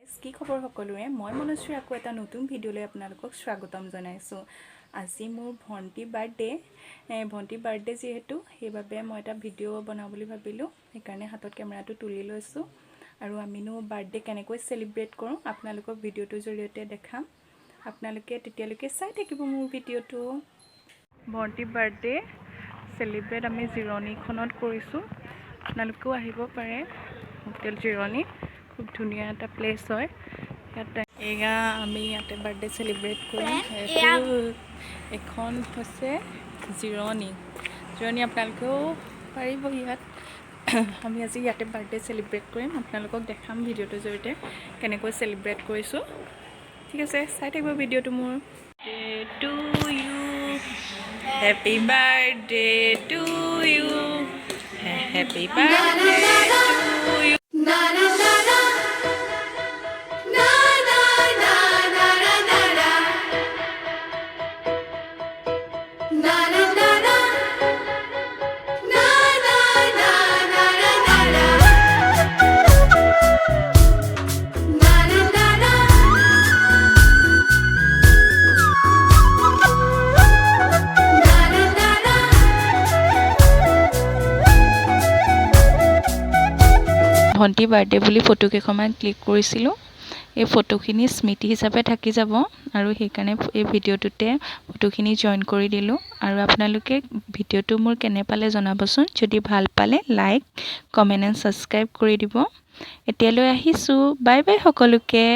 কি খবৰ সকলোৰে মই মনশ্ৰী আকৌ এটা নতুন ভিডিঅ'লৈ আপোনালোকক স্বাগতম জনাইছোঁ। আজি মোৰ ভণ্টিৰ বাৰ্থডে যিহেতু সেইবাবে মই এটা ভিডিঅ' বনাওঁ বুলি ভাবিলোঁ, সেইকাৰণে হাতত কেমেৰাটো তুলি লৈছোঁ আৰু আমিনো বাৰ্থডে কেনেকৈ চেলিব্ৰেট কৰোঁ আপোনালোকক ভিডিঅ'টোৰ জৰিয়তে দেখাম। আপোনালোকে তেতিয়ালৈকে চাই থাকিব মোৰ ভিডিঅ'টো। ভণ্টিৰ বাৰ্থডে চেলিব্ৰেট আমি জিৰণিখনত কৰিছোঁ, আপোনালোকেও আহিব পাৰে। হোটেল জিৰণি খুব ধুনীয়া এটা প্লেচ হয়। ইয়াতে এয়া আমি ইয়াতে বাৰ্থডে চেলিব্ৰেট কৰিম। এখন হৈছে জিৰণি আপোনালোকেও পাৰিব ইয়াত। আমি আজি ইয়াতে বাৰ্থডে চেলিব্ৰেট কৰিম, আপোনালোকক দেখাম ভিডিঅ'টোৰ জৰিয়তে কেনেকৈ চেলিব্ৰেট কৰিছোঁ। ঠিক আছে, চাই থাকিব ভিডিঅ'টো মোৰ। To you happy birthday to you, happy birthday to you. ভণ্টি বাৰ্থডে বুলি ফটো কেইখনমান ক্লিক কৰিছিলোঁ। এই ফটোখিনি স্মৃতি হিচাপে থাকি যাব আৰু সেইকাৰণে এই ভিডিঅ'টোতে ফটোখিনি জইন কৰি দিলোঁ। আৰু আপোনালোকে ভিডিঅ'টো মোৰ কেনে পালে জনাবচোন। যদি ভাল পালে লাইক কমেণ্ট এণ্ড ছাবস্ক্ৰাইব কৰি দিব। এতিয়ালৈ আহিছোঁ, বাই বাই সকলোকে।